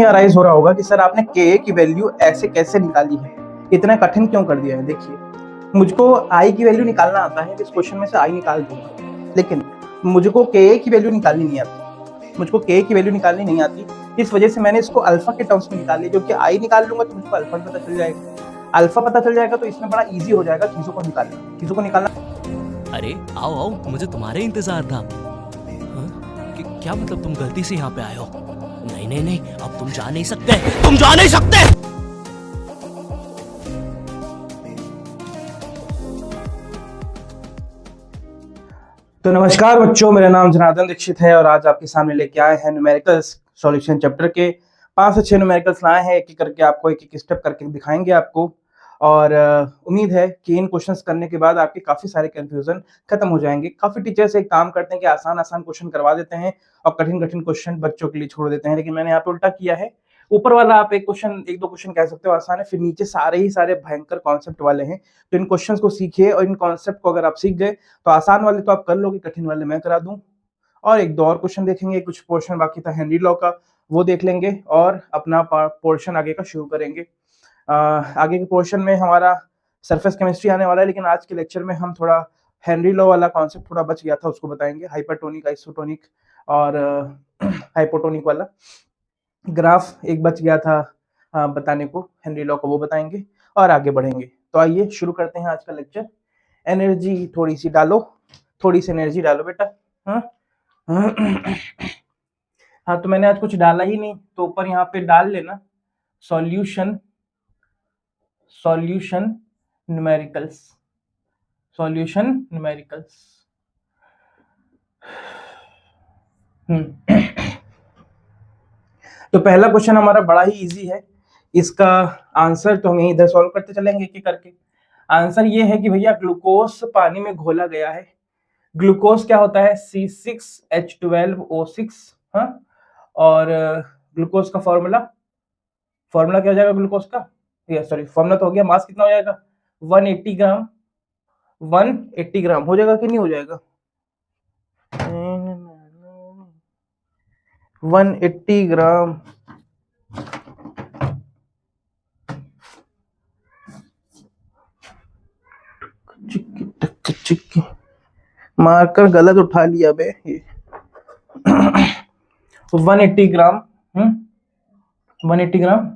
ये अराइज हो रहा होगा कि सर आपने के की वैल्यू ऐसे कैसे निकाली है, इतना कठिन क्यों कर दिया है। देखिए, मुझको आई की वैल्यू निकालना आता है, इस क्वेश्चन में से आई निकाल दूंगा, लेकिन मुझको के की वैल्यू निकालनी नहीं आती। मुझको के की वैल्यू निकालनी नहीं आती, इस वजह से मैंने इसको अल्फा के टर्म्स में निकाल लिया, क्योंकि आई निकाल लूंगा तो मुझको अल्फा पता चल जाएगा। अल्फा पता चल जाएगा तो इसमें बड़ा इजी हो जाएगा चीजों को निकालना। अरे आओ आओ, मुझे तुम्हारे इंतजार था। क्या मतलब तुम गलती से यहाँ पे आए हो? नहीं नहीं नहीं, अब तुम जा नहीं सकते, तुम जा नहीं सकते। तो नमस्कार बच्चों, मेरा नाम जनार्दन दीक्षित है और आज आपके सामने लेके आए हैं न्यूमेरिकल्स सॉल्यूशन चैप्टर के 5 से 6 न्यूमेरिकल्स लाए हैं। एक एक करके आपको एक स्टेप करके दिखाएंगे आपको, और उम्मीद है कि इन क्वेश्चंस करने के बाद आपके काफी सारे कंफ्यूजन खत्म हो जाएंगे। काफी टीचर्स एक काम करते हैं कि आसान आसान क्वेश्चन करवा देते हैं और कठिन कठिन क्वेश्चन बच्चों के लिए छोड़ देते हैं, लेकिन मैंने यहाँ पे उल्टा किया है। ऊपर वाला आप एक दो क्वेश्चन कह सकते हो आसान है, फिर नीचे सारे ही सारे भयंकर कॉन्सेप्ट वाले हैं। तो इन क्वेश्चंस को सीखिए और इन कॉन्सेप्ट को अगर आप सीख गए तो आसान वाले तो आप कर लोगे, कठिन वाले मैं करा दूं। और एक दो और क्वेश्चन देखेंगे, कुछ पोर्शन बाकी था हेनरी लॉ का, वो देख लेंगे और अपना पोर्शन आगे का शुरू करेंगे। आगे के पोर्शन में हमारा सरफेस केमिस्ट्री आने वाला है, लेकिन आज के लेक्चर में हम थोड़ा हेनरी लॉ वाला कॉन्सेप्ट थोड़ा बच गया था, उसको बताएंगे। हाइपरटोनिक, आइसोटोनिक और हाइपोटोनिक वाला ग्राफ एक बच गया था बताने को, हेनरी लॉ को, वो बताएंगे और आगे बढ़ेंगे। तो आइए शुरू करते हैं आज का लेक्चर। एनर्जी थोड़ी सी डालो, थोड़ी सी एनर्जी डालो बेटा। हाँ हाँ, तो मैंने आज कुछ डाला ही नहीं, तो ऊपर यहाँ पे डाल लेना सॉल्यूशन न्यूमेरिकल्स, सॉल्यूशन न्यूमेरिकल्स। तो पहला क्वेश्चन हमारा बड़ा ही इजी है, इसका आंसर तो हम इधर सॉल्व करते चलेंगे एक एक करके। आंसर ये है कि भैया ग्लूकोज पानी में घोला गया है। ग्लूकोज क्या होता है? C6H12O6। हाँ, और ग्लूकोज का फॉर्मूला क्या हो जाएगा ग्लूकोज का? सॉरी, फॉर्मूला तो हो गया। मास कितना हो जाएगा? 180 ग्राम। 180 ग्राम हो जाएगा कि नहीं हो जाएगा? 180 ग्राम। मार्कर गलत उठा लिया बे ये। 180 ग्राम 180 ग्राम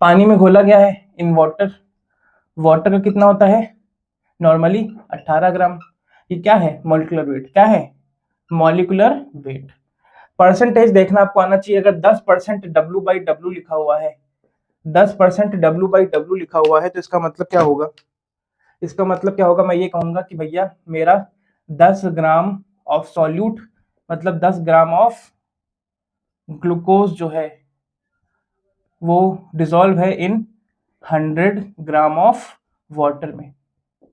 पानी में घोला गया है इन वाटर। वाटर का कितना होता है नॉर्मली? 18 ग्राम। ये क्या है? Molecular weight. क्या है? Molecular weight. परसेंटेज देखना आपको आना चाहिए। अगर 10% W/W लिखा हुआ है, 10% W/W लिखा हुआ है, तो इसका मतलब क्या होगा? इसका मतलब क्या होगा? मैं ये कहूंगा कि भैया मेरा 10 ग्राम ऑफ सॉल्यूट, मतलब 10 ग्राम ऑफ ग्लूकोज जो है वो डिसॉल्व है इन 100 ग्राम ऑफ वाटर में।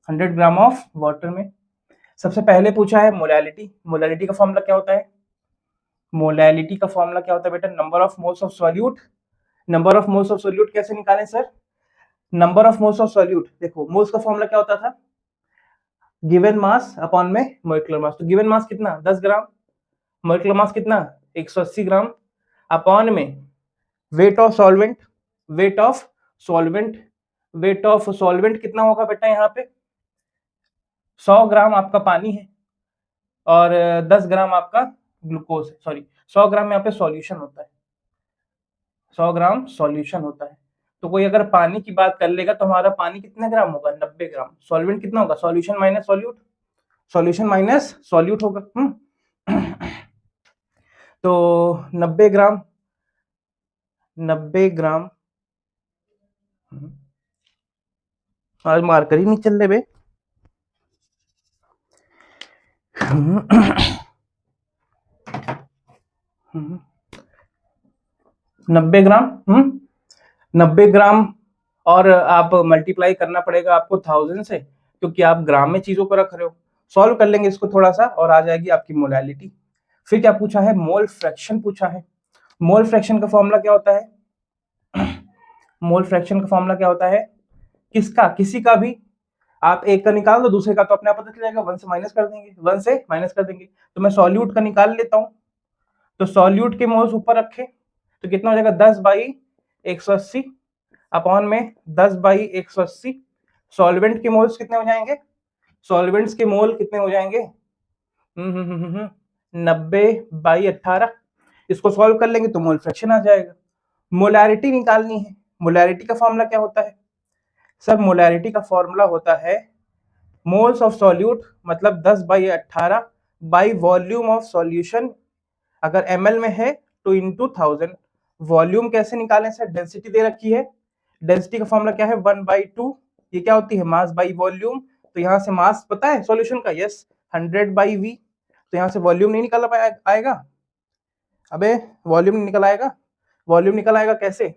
100 ग्राम ऑफ वाटर में। सबसे पहले पूछा है मोलैलिटी। मोलैलिटी का फॉर्मूला क्या होता है? मोलैलिटी का फॉर्मूला क्या होता है बेटा? Number of moles of solute. Number of moles of solute कैसे निकालें sir? Number of moles of solute, देखो मोल्स का फॉर्मूला क्या होता था? गिवन मास अपॉन में मॉलिक्यूलर मास। तो गिवन मास कितना? 10 ग्राम। मॉलिक्यूलर मास कितना? 180 ग्राम। अपॉन में weight of solvent. Weight of solvent, weight of solvent कितना होगा बेटा? यहाँ पे 100 ग्राम आपका पानी है और 10 ग्राम आपका ग्लूकोज है। सॉरी, 100 ग्राम यहाँ पे सॉल्यूशन होता है। 100 ग्राम सॉल्यूशन होता है। तो कोई अगर पानी की बात कर लेगा तो हमारा पानी कितने ग्राम होगा? 90 ग्राम। सॉल्वेंट कितना होगा? Solution minus solute, solution minus solute होगा। तो 90 ग्राम, 90 ग्राम। आज मार्कर ही नहीं चल रहे बे। 90 ग्राम 90 ग्राम, और आप मल्टीप्लाई करना पड़ेगा आपको 1000 से, क्योंकि आप ग्राम में चीजों को रख रहे हो। सॉल्व कर लेंगे इसको थोड़ा सा और आ जाएगी आपकी मोलैलिटी। फिर क्या पूछा है? मोल फ्रैक्शन पूछा है। मोल फ्रैक्शन का फॉर्मूला क्या होता है? मोल फ्रैक्शन का फॉर्मूला क्या होता है? किसका? किसी का भी आप एक का निकाल दो, दूसरे का तो अपने आप पता चल जाएगा। 1 से माइनस कर देंगे, 1 से माइनस कर देंगे। तो मैं सॉल्यूट का निकाल लेता हूं। तो सॉल्यूट के मोल्स ऊपर रखे, तो कितना हो जाएगा 10/180 अपॉन में 10/180। सॉल्वेंट के मोल्स कितने हो जाएंगे? सॉल्वेंट्स के मोल कितने हो जाएंगे? 90/18। इसको सॉल्व कर लेंगे तो मोल फ्रैक्शन आ जाएगा। मोलैरिटी निकालनी है। मोलैरिटी का फॉर्मूला क्या होता है सर? मोलैरिटी का फॉर्मूला होता है मोल्स ऑफ सॉल्यूट मतलब 10/18 बाई वॉल्यूम ऑफ सॉल्यूशन। अगर ml में है तो इनटू 1000। वॉल्यूम कैसे निकालें सर? डेंसिटी दे रखी है। डेंसिटी का फॉर्मूला क्या है? 1/2। ये क्या होती है? Mass by volume. तो यहाँ से मास पता है सॉल्यूशन का? Yes, 100/v। तो यहाँ से वॉल्यूम नहीं निकल आएगा? अबे वॉल्यूम नहीं निकल आएगा। वॉल्यूम निकल आएगा कैसे?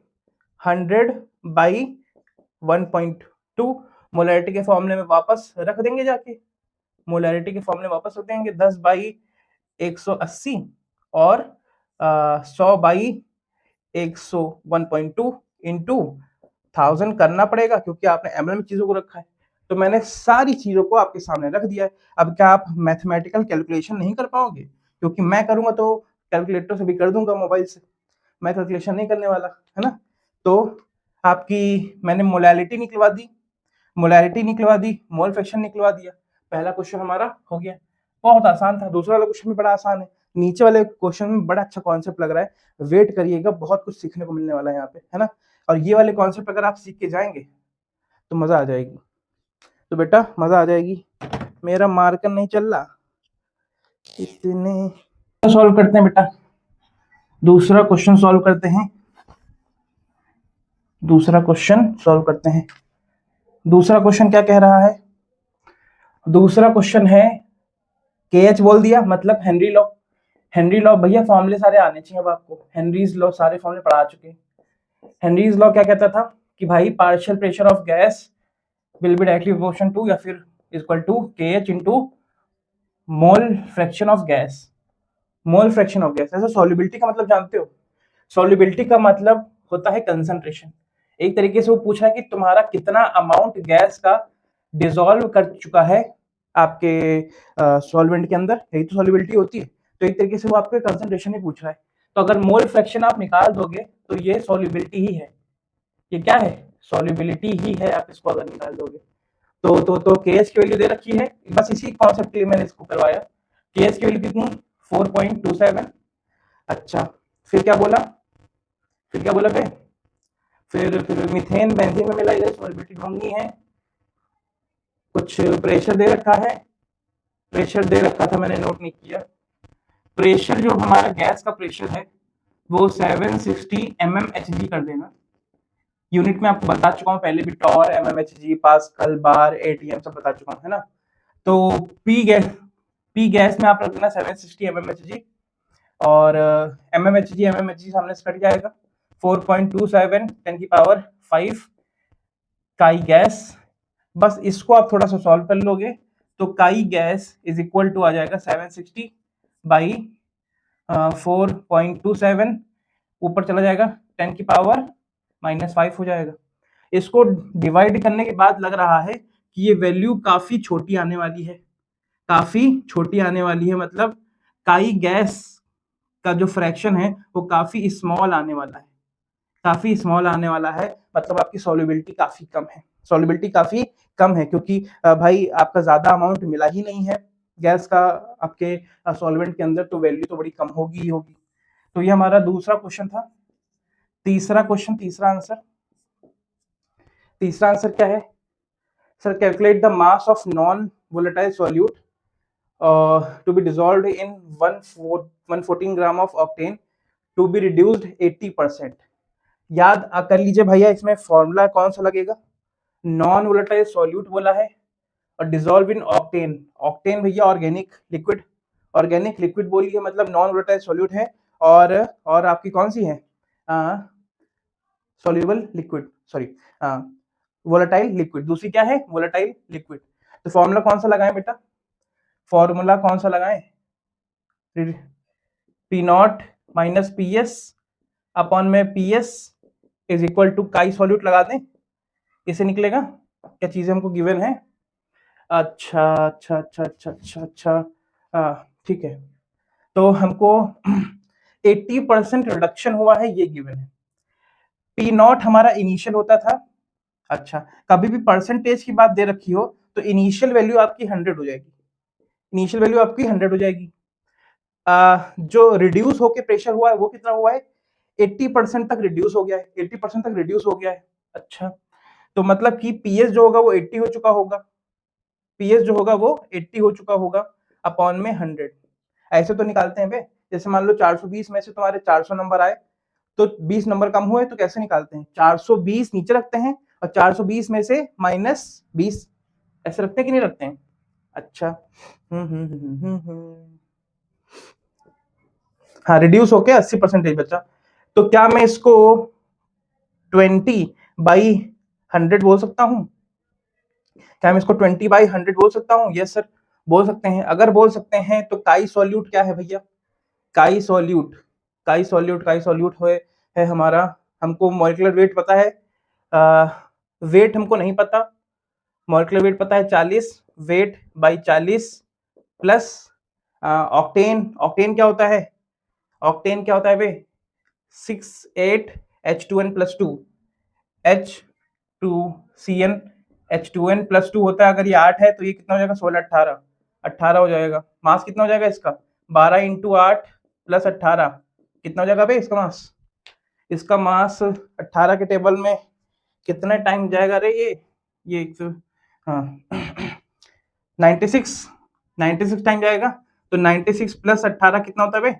100/1.2। मोलैरिटी के फॉर्मूले में वापस रख देंगे जाके। मोलैरिटी के फॉर्मूले वापस रख देंगे 10/180 और 100/101.2 इंटू 1000 करना पड़ेगा क्योंकि आपने ml में चीजों को रखा है। तो मैंने सारी चीजों को आपके सामने रख दिया है। अब क्या आप मैथमेटिकल कैलकुलेशन नहीं कर पाओगे? क्योंकि मैं करूंगा तो कैलकुलेटर से भी कर दूंगा मोबाइल से, मैं कैलकुलेशन नहीं करने वाला, है ना। तो आपकी मैंने मोलैरिटी निकलवा दी, मोल फ्रैक्शन निकलवा दिया। पहला क्वेश्चन हमारा हो गया। बहुत आसान था। दूसरा वाला क्वेश्चन भी बड़ा आसान है। नीचे वाले क्वेश्चन में बड़ा अच्छा कॉन्सेप्ट लग रहा है, वेट करिएगा, बहुत कुछ सीखने को मिलने वाला है यहाँ पे, है ना। और ये वाले कॉन्सेप्ट अगर आप सीख के जाएंगे तो मजा आ जाएगी। तो बेटा मजा आ जाएगी। मेरा मार्कर नहीं चल रहा इतने। सॉल्व करते हैं बेटा, दूसरा क्वेश्चन सॉल्व करते हैं। दूसरा क्वेश्चन क्या कह रहा है? दूसरा क्वेश्चन है KH बोल दिया मतलब हेनरी लॉ। हेनरी लॉ भैया फॉर्मूले सारे आने चाहिए अब आपको। हेनरीज लॉ सारे फॉर्मूले पढ़ा चुके हैं। हेनरीज लॉ क्या कहता था कि भाई partial pressure of gas will be directly proportional to या फिर equal to KH into mole fraction of gas. Mole fraction of gas. ऐसा सॉल्युबिलिटी का मतलब जानते हो? सॉल्युबिलिटी का मतलब होता है कंसंट्रेशन। एक तरीके से वो पूछ रहा है कि तुम्हारा कितना अमाउंट गैस का डिसॉल्व कर चुका है आपके सॉल्वेंट के अंदर, यही तो सॉल्युबिलिटी होती है। तो एक तरीके से वो आपके कंसंट्रेशन ही पूछ रहा है। तो अगर मोल फ्रैक्शन आप निकाल दोगे तो ये सॉल्युबिलिटी ही है। ये क्या है? सॉल्युबिलिटी ही है। आप इसको अगर निकाल दोगे तो KH की वैल्यू दे रखी है। बस इसी कॉन्सेप्ट के लिए मैंने इसको करवाया। KH की वैल्यू कितनी? 4.27। अच्छा फिर क्या बोला बे? फिर मीथेन बेंजीन में मिला, इधर सॉल्युबिलिटी ढूंढनी है। कुछ प्रेशर दे रखा है, प्रेशर दे रखा था, मैंने नोट नहीं किया। प्रेशर जो हमारा गैस का प्रेशर है वो 760 mmHg कर देना। यूनिट में आपको बता चुका हूँ पहले भी, टॉर, mmHg, पास्कल, बार, ATM सब बता चुका हूँ, है ना। तो पी गैस में आप रख देना 760 mmHg और mmHg सामने से कट जाएगा। 4.27 10⁵ काई गैस। बस इसको आप थोड़ा सा सॉल्व कर लोगे तो काई गैस इज इक्वल टू आ जाएगा 760/4.27, ऊपर चला जाएगा 10⁻⁻5 हो जाएगा। इसको डिवाइड करने के बाद लग रहा है कि ये वैल्यू काफी छोटी आने वाली है। मतलब काई गैस का जो फ्रैक्शन है वो काफी स्मॉल आने वाला है। मतलब आपकी सॉल्युबिलिटी काफी कम है क्योंकि भाई आपका ज्यादा अमाउंट मिला ही नहीं है गैस का आपके सॉल्वेंट के अंदर, तो वैल्यू तो बड़ी कम होगी ही होगी। तो ये हमारा दूसरा क्वेश्चन था। तीसरा आंसर क्या है sir? Calculate the mass of non volatile solute to be dissolved in 114 gram of octane to be reduced 80%। याद कर लीजिए भैया, इसमें फॉर्मूला कौन सा लगेगा? नॉन वोलेटाइल सॉल्यूट बोला है और डिसॉल्व इन ऑक्टेन। ऑक्टेन भैया ऑर्गेनिक लिक्विड बोली है, मतलब नॉन वोलेटाइल सॉल्यूट है। और आपकी कौन सी है? Soluble liquid, sorry volatile liquid. दूसरी क्या है? Volatile liquid. तो फॉर्मूला कौन सा लगाएं बेटा? P0 माइनस PS अपॉन में PS is equal to chi solute लगा दें, इसे निकलेगा। क्या चीजें हमको गिवन है? अच्छा, ठीक है। तो हमको 80% रिडक्शन हुआ है, ये गिवन है। पी नॉट हमारा इनिशियल होता था। अच्छा, कभी भी परसेंटेज की बात दे रखी हो तो इनिशियल वैल्यू आपकी 100 हो जाएगी, इनिशियल वैल्यू आपकी 100 हो जाएगी। जो रिड्यूस होके प्रेशर हुआ है वो कितना हुआ है, 80% तक रिड्यूस हो गया है, 80% तक रिड्यूस हो गया है। अच्छा, तो मतलब कि पीएस जो होगा वो 80 हो चुका होगा, पीएस जो होगा वो 80 हो चुका होगा अपॉन में 100। ऐसे तो निकालते हैं बे, जैसे मान लो 420 में से तुम्हारे 400 नंबर आए तो 20 नंबर कम हुए, तो कैसे निकालते हैं, 420 नीचे रखते हैं और 420 में से -20, ऐसे रखते हैं कि नहीं रखते हैं। अच्छा, हाँ, रिड्यूस होके 80% बचा। तो क्या मैं इसको 20/100 बोल सकता हूँ, क्या मैं इसको 20/100 बोल सकता हूँ? यस सर, बोल सकते हैं। अगर बोल सकते हैं तो काई सॉल्यूट क्या है भैया, chi solute, chi solute, chi solute है हमारा, हमको मॉलिक्यूलर वेट पता है, वेट हमको नहीं पता, मॉलिक्यूलर वेट पता है 40, weight by 40 plus octane, octane क्या होता है, ऑक्टेन क्या होता है बे, 68H2n+2, H2CN, H2n+2 होता है। अगर ये 8 है तो ये कितना हो जाएगा, 16 18 18 हो जाएगा। मास कितना हो जाएगा इसका, 12 × 8 + 18 कितना हो जाएगा भाई इसका मास, इसका मास 18 के टेबल में कितना टाइम जाएगा रे, ये हाँ 96 टाइम जाएगा। तो 96 + 18 कितना होता है भाई,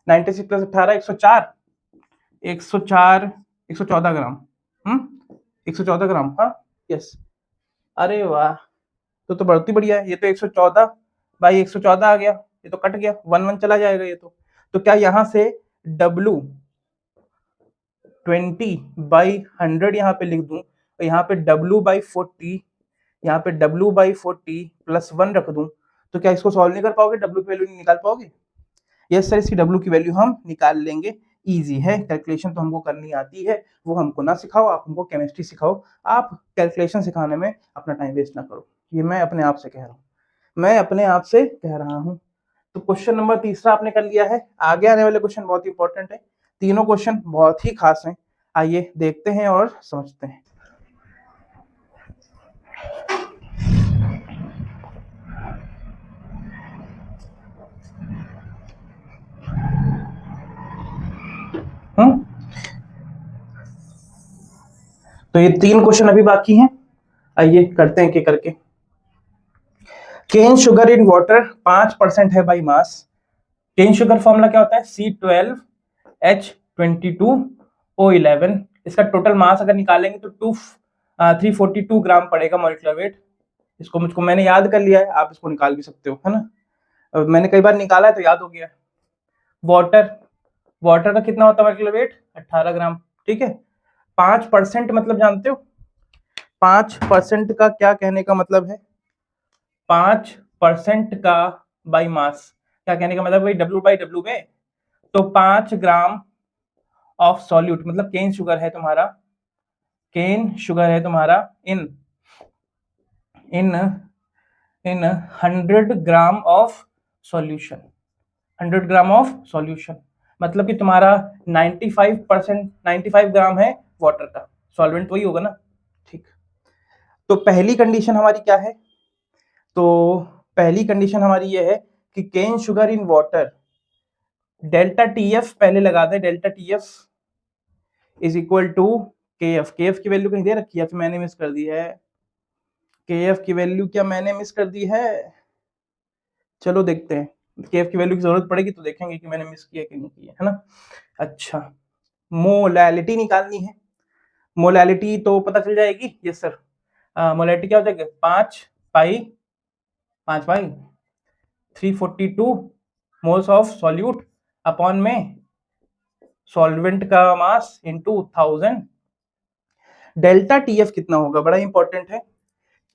96 + 18 104, 114 ग्राम, 114 ग्राम, हाँ यस। अरे वाह, तो बढ़ती बढ़िया है, ये तो 114/114 आ गया, ये तो कट गया, 1 चला जाएगा ये तो क्या यहाँ से W 20/100 यहाँ पे लिख दूं, और यहाँ पे W/40, यहाँ पे W/40 + 1 रख दूं, तो क्या इसको सॉल्व नहीं कर पाओगे, W की वैल्यू नहीं निकाल पाओगे? यस सर, इसकी W की वैल्यू हम निकाल लेंगे, इजी है, कैलकुलेशन तो हमको करनी आती है, वो हमको ना सिखाओ, आप हमको केमिस्ट्री सिखाओ, आप कैलकुलेशन सिखाने में अपना टाइम वेस्ट ना करो, ये मैं अपने आप से कह रहा हूँ, मैं अपने आप से कह रहा हूँ। तो क्वेश्चन नंबर 3 आपने कर लिया है। आगे आने वाले क्वेश्चन बहुत इंपॉर्टेंट है, तीनों क्वेश्चन बहुत ही खास हैं, आइए देखते हैं और समझते हैं। तो ये 3 क्वेश्चन अभी बाकी हैं, आइए करते हैं कि करके। केन शुगर इन वाटर 5% है by mass. Cane sugar formula क्या होता है, C12H22O11। इसका टोटल मास अगर निकालेंगे तो 342 ग्राम पड़ेगा मॉलिक्यूलर वेट। इसको मुझको मैंने याद कर लिया है, आप इसको निकाल भी सकते हो, है ना, मैंने कई बार निकाला है तो याद हो गया। वाटर का कितना होता है मॉलिक्यूलर वेट, 18 ग्राम, ठीक है। 5% मतलब जानते हो, 5% का क्या कहने का मतलब है, 5% का बाई मास, क्या कहने का मतलब भाई, W/W में, तो 5 ग्राम ऑफ सॉल्यूट, मतलब केन शुगर है तुम्हारा, केन शुगर है तुम्हारा इन 100 gram of solution, 100 gram of solution, मतलब कि तुम्हारा 95 ग्राम है वाटर का, सॉल्वेंट वही होगा ना, ठीक। तो पहली कंडीशन हमारी क्या है, तो पहली कंडीशन हमारी ये है कि cane sugar in water, delta TF पहले लगा दें, delta TF is equal to KF, KF की वैल्यू कहीं दे रखी है, फिर मैंने मिस कर दी है, KF की वैल्यू क्या मैंने मिस कर दी है, चलो देखते हैं, KF की वैल्यू की जरूरत पड़ेगी तो देखेंगे कि मैंने मिस किया कि नहीं किया, है ना। अच्छा, मोलैलिटी निकालनी है, मोलैलिटी तो पता चल जाएगी, यस सर, मोलैलिटी क्या हो जाएगा, 5/342 मोल्स ऑफ सॉल्यूट अपॉन में सॉल्वेंट का मास इनटू 1000। डेल्टा TF कितना होगा, बड़ा इंपॉर्टेंट है।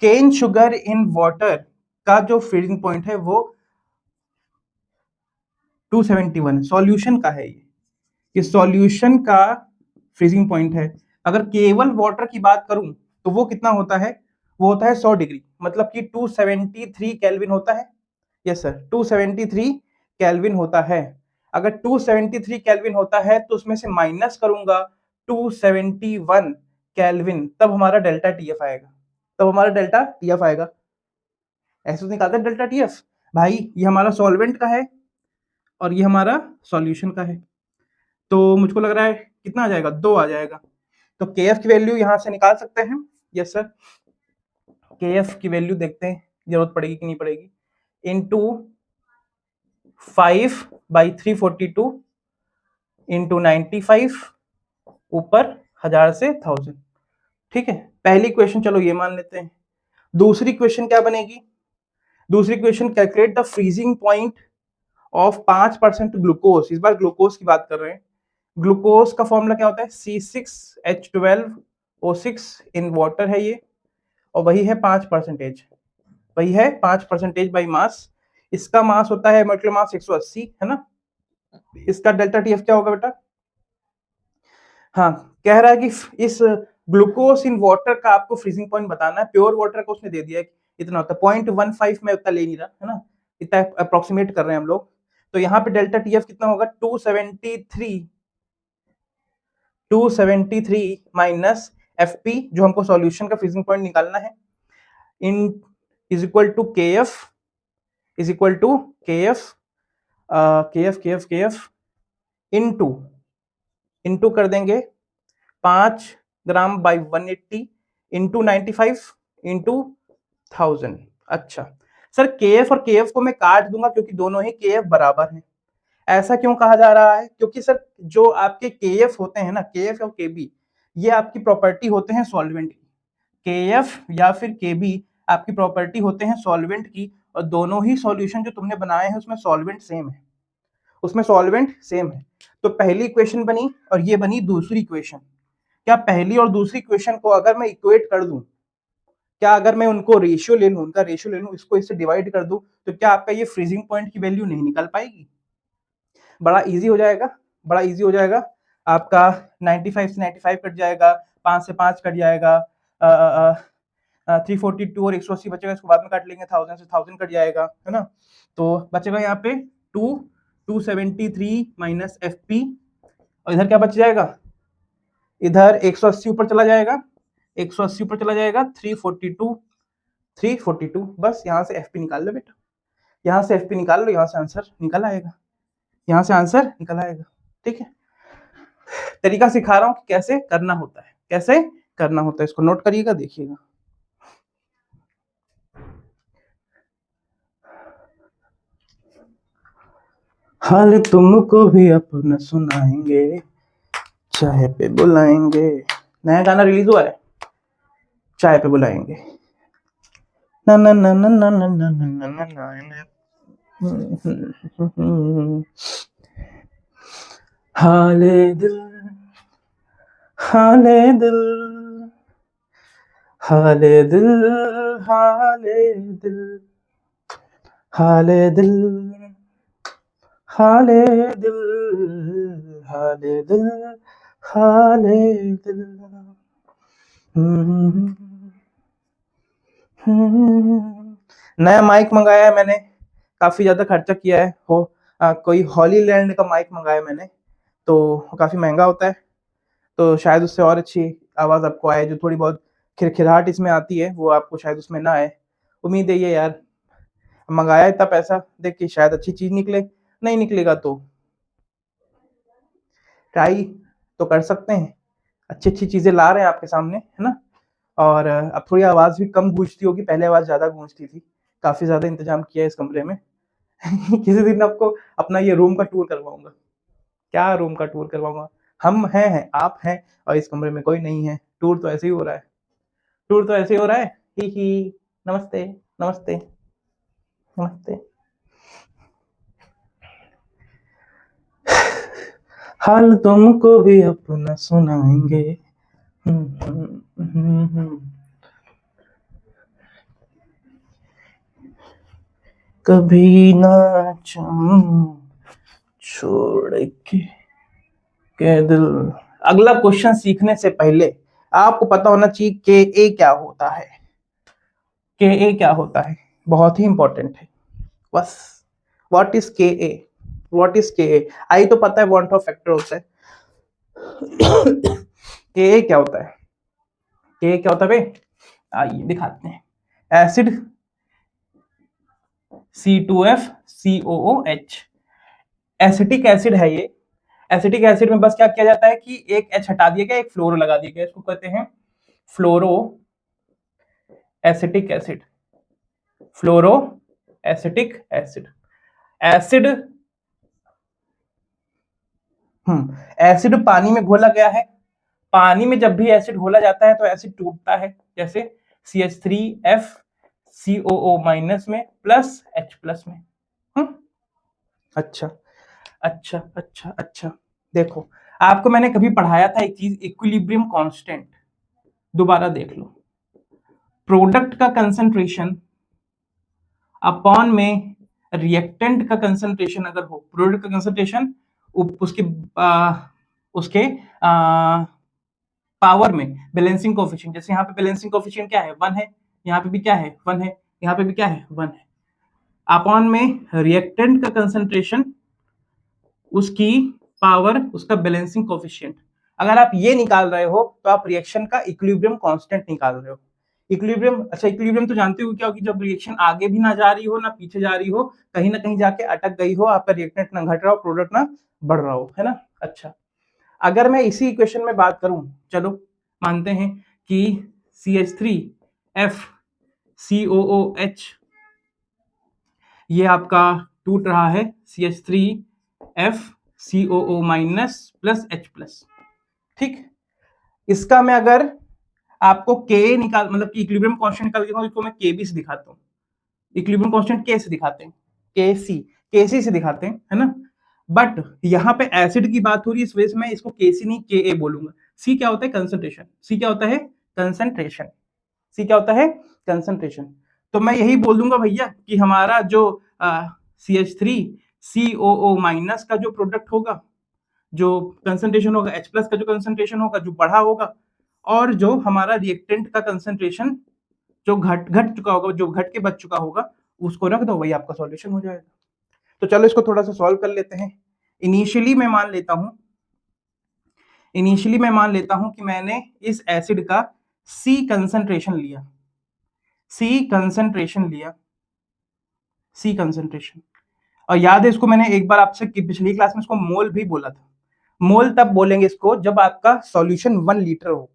केन शुगर इन वाटर का जो फ्रीजिंग पॉइंट है वो 271 सॉल्यूशन का है, ये सॉल्यूशन का फ्रीजिंग पॉइंट है। अगर केवल वाटर की बात करूं तो वो कितना होता है, वो होता है 100 डिग्री, मतलब कि 273 केल्विन होता है, यस सर, 273 केल्विन होता है। अगर 273 केल्विन होता है तो उसमें से माइनस करूंगा 271 केल्विन, तब हमारा डेल्टा टीएफ आएगा, तब हमारा डेल्टा टीएफ आएगा। ऐसे निकालते हैं डेल्टा टीएफ। भाई ये हमारा सॉल्वेंट का है और ये हमारा सॉल्यूशन का है, तो मुझको लग रहा है कितना आ जाएगा, 2 आ जाएगा। तो के एफ की वैल्यू यहां से निकाल सकते हैं। यस सर, के एफ की वैल्यू देखते हैं जरूरत पड़ेगी कि नहीं पड़ेगी। इंटू 5/342 इंटू 95 ऊपर 1000 से 1000। ठीक है, पहली क्वेश्चन चलो ये मान लेते हैं। दूसरी क्वेश्चन क्या बनेगी? दूसरी question, calculate the freezing point of 5% glucose. इस बार ग्लूकोज की बात कर रहे हैं। ग्लूकोज का फॉर्मूला क्या होता है? C6H12O6 इन वाटर है ये, और वही है 5%, वही है 5% बाई मास। इसका मास होता है मोलिकुलर मास 180, है ना। इसका डेल्टा टीएफ क्या होगा बेटा? हाँ, कह रहा है कि इस ग्लूकोज इन वाटर का आपको फ्रीजिंग पॉइंट बताना है। प्योर वाटर का उसने दे दिया है इतना होता है 0.15, में उतना ले नहीं रहा है ना, इतना अप्रोक्सीमेट कर रहे हैं हम लोग। तो यहाँ पे डेल्टा टीएफ कितना होगा? 273 माइनस एफपी, जो हमको सॉल्यूशन का फ्रीजिंग पॉइंट निकालना है, इन इज इक्वल टू के एफ, इज इक्वल टू के एफ इनटू कर देंगे 5 ग्राम बाई 180 इंटू 95 इंटू 1000। अच्छा सर, के एफ और के एफ को मैं काट दूंगा क्योंकि दोनों ही के एफ बराबर हैं। ऐसा क्यों कहा जा रहा है? क्योंकि सर जो आपके के एफ होते हैं ना, के एफ और के बी, ये आपकी प्रॉपर्टी होते हैं सॉल्वेंट की। के एफ या फिर के बी आपकी प्रॉपर्टी होते हैं सॉल्वेंट की, और दोनों ही सॉल्यूशन जो तुमने बनाए हैं उसमें सॉल्वेंट सेम है, उसमें सॉल्वेंट सेम है। तो पहली इक्वेशन बनी और ये बनी दूसरी इक्वेशन। क्या पहली और दूसरी इक्वेशन को अगर मैं इक्वेट कर दूं, क्या अगर मैं उनको रेशियो ले लूं, उनका रेशियो ले लूं, इसको इससे डिवाइड कर दूं, तो क्या आपका ये फ्रीजिंग पॉइंट की वैल्यू नहीं निकल पाएगी? बड़ा इजी हो जाएगा, बड़ा इजी हो जाएगा आपका। 95 से 95 कट जाएगा, 5 से 5 कट जाएगा, 342 और 180 बचेगा, इसको बाद में काट लेंगे, 1000 से 1000 कट जाएगा, है ना। तो बचेगा यहाँ पे 273 माइनस एफ पी, और इधर क्या बच जाएगा? इधर 180 ऊपर चला जाएगा, 180 ऊपर चला जाएगा, 342, बस यहाँ से एफ पी निकाल लो बेटा, यहाँ से एफ पी निकाल लो, यहाँ से आंसर निकल आएगा, यहाँ से आंसर निकल आएगा। ठीक है, तरीका सिखा रहा हूँ कि कैसे करना होता है, कैसे करना होता है, इसको नोट करिएगा, देखिएगा। हाल तुमको भी अपना सुनाएंगे, चाय पे बुलाएंगे। नया गाना रिलीज हुआ है, चाय पे बुलाएंगे। ना ना ना ना ना ना ना ना ना ना। हाले दिल, हाले दिल, हाले दिल, हाले दिल, हाले दिल, हाले दिल, हाले दिल, हाले दिल। नया माइक मंगाया है मैंने, काफी ज्यादा खर्चा किया है। कोई हॉलीलैंड का माइक मंगाया मैंने, तो काफी महंगा होता है, तो शायद उससे और अच्छी आवाज आपको आए। जो थोड़ी बहुत खिरखिराहट इसमें आती है वो आपको शायद उसमें ना आए। उम्मीद है ये यार, मंगाया इतना पैसा देख के शायद अच्छी चीज निकले, नहीं निकलेगा तो ट्राई तो कर सकते हैं। अच्छी अच्छी चीजें ला रहे हैं आपके सामने, है ना। और अब थोड़ी आवाज भी कम गूंजती होगी, पहले आवाज ज्यादा गूंजती थी। काफी ज्यादा इंतजाम किया है इस कमरे में। किसी दिन आपको अपना ये रूम का टूर करवाऊंगा। क्या रूम का टूर करवाऊंगा? हम हैं, आप हैं, और इस कमरे में कोई नहीं है। टूर तो ऐसे ही हो रहा है, टूर तो ऐसे ही हो रहा है। ही नमस्ते, नमस्ते, नमस्ते। हाल तुमको भी अपना सुनाएंगे। कभी ना छोड़ के दिल। अगला क्वेश्चन सीखने से पहले आपको पता होना चाहिए के ए क्या होता है। के ए क्या होता है बहुत ही इंपॉर्टेंट है। बस व्हाट इज के ए? व्हाट इज के ए? आई तो पता है वॉन्ट ऑफ फैक्टर होता है। के ए क्या होता है? के ए क्या होता है बे? आइए दिखाते हैं। एसिड C2H, एसिटिक एसिड है ये। एसिटिक एसिड में बस क्या किया जाता है कि एक H हटा दिया गया, एक फ्लोरो लगा दिया गया, इसको कहते हैं फ्लोरो एसिटिक एसिड। फ्लोरो एसिटिक एसिड। एसिड एसिड पानी में घोला गया है। पानी में जब भी एसिड घोला जाता है तो एसिड टूटता है, जैसे CH3FCOO माइनस में प्लस H प्लस में। अच्छा अच्छा अच्छा अच्छा, देखो आपको मैंने कभी पढ़ाया था एक चीज, इक्विलिब्रियम कांस्टेंट। दोबारा देख लो, प्रोडक्ट का कंसंट्रेशन अपॉन में रिएक्टेंट का कंसंट्रेशन अगर हो, प्रोडक्ट का कंसंट्रेशन उसके पावर में बैलेंसिंग कोफिशिएंट, जैसे यहाँ पे बैलेंसिंग कोफिशिएंट क्या है 1 है, यहाँ पे भी क्या है 1 है, यहाँ पे भी क्या है 1 है, अपॉन में रिएक्टेंट का कंसंट्रेशन उसकी पावर उसका बैलेंसिंग कोफिशिएंट। अगर आप ये निकाल रहे हो तो आप रिएक्शन का इक्विलिब्रियम कांस्टेंट निकाल रहे हो। इक्विलिब्रियम, अच्छा इक्विलिब्रियम तो जानते हो क्या होगी, जब रिएक्शन आगे भी ना जा रही हो ना पीछे जा रही हो, कहीं ना कहीं जाके अटक गई हो, आपका रिएक्टेंट ना घट रहा हो, प्रोडक्ट ना बढ़ रहा हो, है ना। अच्छा, अगर मैं इसी इक्वेशन में बात करूं, चलो मानते हैं कि CH3FCOOH ये आपका टूट रहा है CH3FCOO minus plus H plus, ठीक। इसका मैं अगर आपको K निकाल, मतलब कि इक्विलिब्रियम कांस्टेंट निकाल के इसको मैं KB से दिखाता हूँ। इक्विलिब्रियम कांस्टेंट K से दिखाते हैं, KC से दिखाते हैं, है ना। बट यहाँ पे एसिड की बात हो रही है, इस वजह से मैं इसको KC नहीं KA बोलूंगा। C क्या होता है? कंसंट्रेशन। C क्या होता है? कंसंट्रेशन। C क्या होता है? कंसंट्रेशन। तो मैं यही बोल दूंगा भैया कि हमारा जो CH3COO माइनस का जो प्रोडक्ट होगा, जो कंसंट्रेशन होगा, H प्लस का जो कंसंट्रेशन होगा, जो बढ़ा होगा, और जो हमारा रिएक्टेंट का कंसंट्रेशन जो घट चुका होगा, जो घट के बच चुका होगा, उसको रख दो, वही आपका सॉल्यूशन हो जाएगा। तो चलो इसको थोड़ा सा सॉल्व कर लेते हैं। इनिशियली मैं मान लेता हूं कि मैंने इस एसिड का C कंसंट्रेशन लिया, और याद है इसको मैंने एक बार आपसे पिछली क्लास में इसको मोल भी बोला था। मोल तब बोलेंगे इसको जब आपका सॉल्यूशन 1 लीटर हो,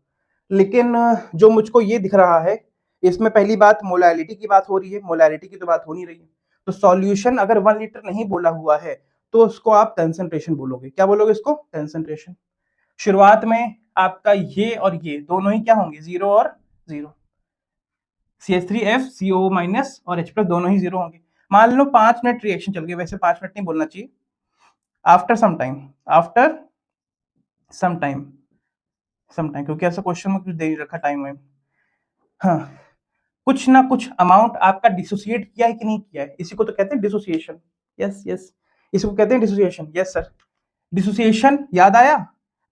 लेकिन जो मुझको ये दिख रहा है इसमें पहली बात मोलैलिटी की बात हो रही है, मोलैलिटी की तो बात हो नहीं रही है। तो सॉल्यूशन अगर 1 लीटर नहीं बोला हुआ है तो उसको आप कंसंट्रेशन बोलोगे। क्या बोलोगे इसको? कंसंट्रेशन। शुरुआत में आपका ये और ये दोनों ही क्या होंगे? 0 और 0। CH3FCOO माइनस और H प्लस दोनों ही 0 होंगे। मान लो 5 मिनट रिएक्शन चल गई, वैसे 5 मिनट नहीं बोलना चाहिए। आफ्टर सम टाइम क्योंकि ऐसा क्वेश्चन में कुछ दे रखा टाइम में, हाँ, कुछ ना कुछ अमाउंट आपका डिसोसिएट किया है कि नहीं किया है, इसी को तो कहते हैं डिसोसिएशन। यस इसको कहते हैं डिसोसिएशन। यस सर, डिसोसिएशन याद आया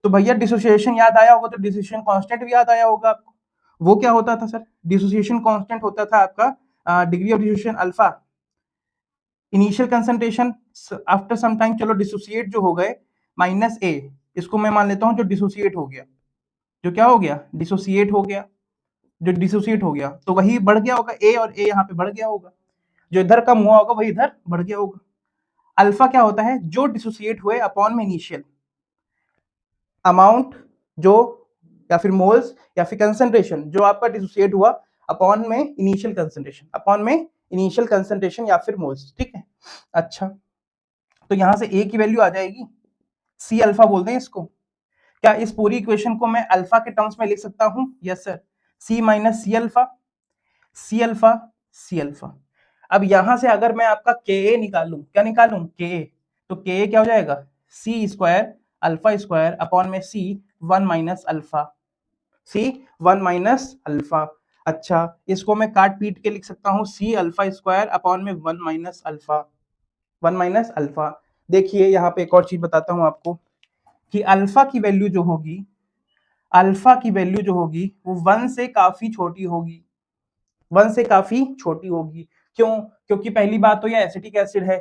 तो भैया डिसोसिएशन याद आया होगा तो डिसोसिएशन कांस्टेंट भी याद आया होगा आपको। वो क्या होता था सर? डिसोसिएशन कांस्टेंट होता था आपका degree of dissociation alpha, initial concentration after some time, चलो डिसोसिएट जो हो गए माइनस A, इसको मैं मान लेता हूं जो डिसोसिएट हो गया, जो क्या हो गया? डिसोसिएट हो गया। जो डिसोसिएट हो गया तो वही बढ़ गया होगा, A और A यहाँ पे बढ़ गया होगा, जो इधर कम हुआ होगा वही इधर बढ़ गया होगा। अल्फा क्या होता है? जो डिसोसिएट हुए अपॉन में इनिशियल अमाउंट, जो या फिर मोल्स या फिर कंसंट्रेशन जो आपका डिसोसिएट हुआ अपॉन में इनिशियल कंसंट्रेशन या फिर मोल्स, ठीक है। अच्छा, तो यहां से A की वैल्यू आ जाएगी, C अल्फा बोलते हैं इसको। क्या इस पूरी इक्वेशन को मैं अल्फा के टर्म्स में लिख सकता हूं? Yes sir, C minus C alpha. अब यहां से अगर मैं आपका Ka निकालूं, क्या निकालूं? Ka, तो Ka क्या हो जाएगा? C square alpha square upon में C 1 माइनस अल्फा। अच्छा, इसको मैं काट पीट के लिख सकता हूं C अल्फा स्क्वायर अपॉन में 1 माइनस अल्फा। देखिए यहाँ पे एक और चीज बताता हूं आपको कि अल्फा की वैल्यू जो होगी वो 1 से काफी छोटी होगी, 1 से काफी छोटी होगी। क्यों? क्योंकि पहली बात तो ये एसिटिक एसिड है,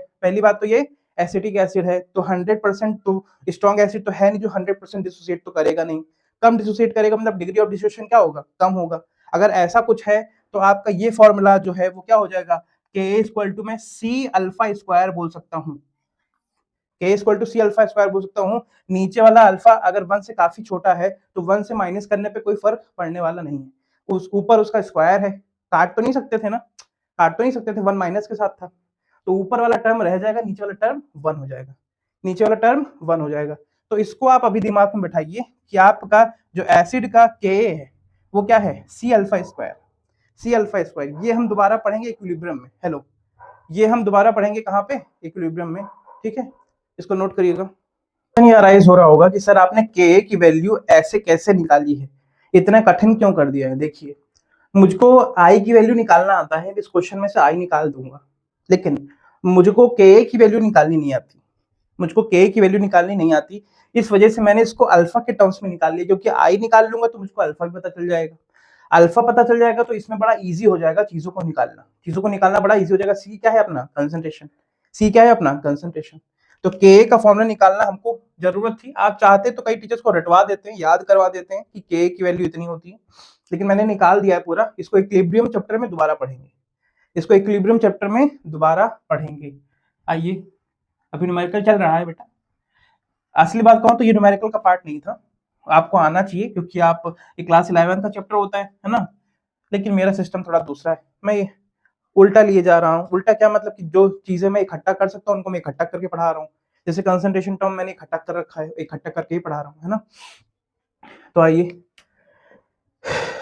एसिटिक एसिड है तो 100% तो स्ट्रॉन्ग एसिड तो है नहीं जो 100% डिसोसिएट तो करेगा नहीं, कम डिसोसिएट करेगा मतलब डिग्री ऑफ डिसोसिएशन क्या होगा, कम होगा। अगर ऐसा कुछ है तो आपका ये फॉर्मूला जो है वो क्या हो जाएगा, Ka इक्वल टू मैं C अल्फा स्क्वायर बोल सकता हूँ, K equal to C alpha square बोल सकता हूँ। नीचे वाला अल्फा अगर 1 से काफी छोटा है तो 1 से माइनस करने पे कोई फर्क पड़ने वाला नहीं है, उस ऊपर उसका स्क्वायर है, काट तो नहीं सकते थे ना, काट तो नहीं सकते थे, 1 माइनस के साथ था, तो ऊपर वाला टर्म रह जाएगा, नीचे वाला टर्म 1 हो जाएगा, नीचे वाला टर्म 1 हो जाएगा। तो इसको आप अभी दिमाग में बैठाइए कि आपका जो एसिड का Ka है वो क्या है, C alpha square, C alpha square. ये हम दोबारा पढ़ेंगे इक्विलिब्रियम में, हेलो, ये हम दोबारा पढ़ेंगे कहाँ पे, इक्विलिब्रियम में, ठीक है, इसको नोट करिएगा। ये अराइज हो रहा होगा कि सर आपने Ka की वैल्यू ऐसे कैसे निकाली है, इतना कठिन क्यों कर दिया है। देखिए मुझको I की वैल्यू निकालना आता है, इस क्वेश्चन में से I निकाल दूंगा, लेकिन मुझको Ka की वैल्यू निकालनी नहीं आती, मुझको Ka की वैल्यू निकालनी नहीं आती, इस वजह से मैंने इसको अल्फा के टर्म्स में निकाल लिया, क्योंकि I निकाल लूंगा तो मुझको अल्फा भी पता चल जाएगा, अल्फा पता चल जाएगा तो इसमें बड़ा इजी हो जाएगा चीजों को निकालना, चीजों को निकालना बड़ा इजी हो जाएगा। C क्या है अपना, कंसंट्रेशन, C क्या है अपना, कंसंट्रेशन। तो Ka का फॉर्मूला निकालना हमको जरूरत थी, आप चाहते तो कई टीचर्स को रटवा देते हैं, याद करवा देते हैं कि Ka की वैल्यू इतनी होती है, लेकिन मैंने निकाल दिया है पूरा। इसको इक्विलिब्रियम चैप्टर में दोबारा पढ़ेंगे, इसको इक्विलिब्रियम चैप्टर में दोबारा पढ़ेंगे। आइए, अभी न्यूमेरिकल चल रहा है बेटा, असली बात कहूं तो ये न्यूमेरिकल का पार्ट नहीं था, आपको आना चाहिए क्योंकि आप ये क्लास 11 का चैप्टर होता है ना, लेकिन मेरा सिस्टम थोड़ा दूसरा है, मैं उल्टा लिए जा रहा हूँ। उल्टा क्या मतलब कि जो चीजें मैं इकट्ठा कर सकता हूँ उनको मैं इकट्ठा करके पढ़ा रहा हूँ, जैसे कंसंट्रेशन टर्म मैंने इकट्ठा कर रखा है, इकट्ठा करके ही पढ़ा रहा हूँ, है ना। तो आइए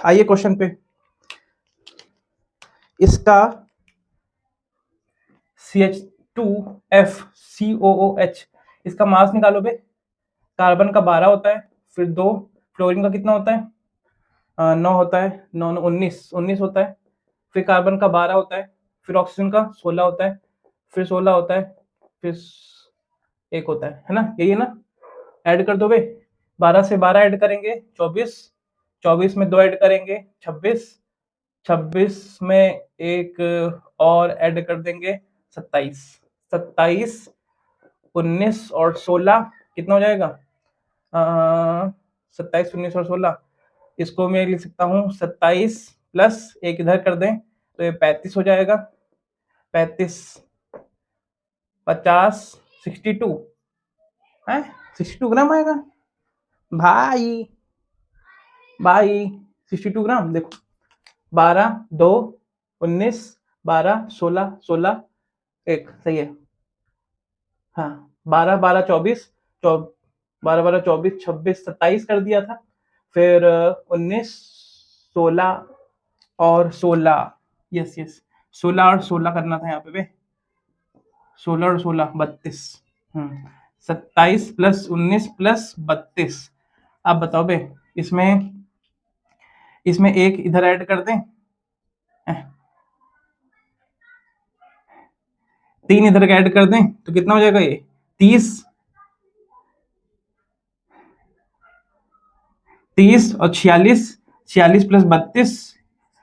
आइए क्वेश्चन पे, इसका CH2FCOOH इसका मास निकालो बे, कार्बन का 12 होता है, फिर 2, फ्लोरीन का कितना होता है, 9 होता है, 9 19 होता है, फिर कार्बन का 12 होता है, फिर ऑक्सीजन का 16 होता है, फिर 16 होता है, फिर 1 होता है ना, यही है ना। ऐड कर दो बे, 12 से 12 ऐड करेंगे 24, 24 में 2 ऐड करेंगे 26, 26 में एक और ऐड कर देंगे 27, 27 19 और 16 कितना हो जाएगा, 27 19 और 16, इसको मैं लिख सकता हूँ 27 प्लस 1 इधर कर दें तो ये 35 हो जाएगा, 35 50 62 है, 62 ग्राम आएगा भाई, भाई 62 ग्राम। देखो 12 2 19 12 16 16 1 सही है, हाँ 12 12 24 12 12 24 26 27 कर दिया था, फिर 19 16 और 16, यस यस 16 और 16 करना था यहाँ पे बे, 16 और 16 32, 27 प्लस 19 प्लस 32। अब बताओ बे, इसमें इसमें एक इधर ऐड कर दें, 3 इधर का ऐड कर दें तो कितना हो जाएगा, ये 30, 30 और 46, 46 प्लस 32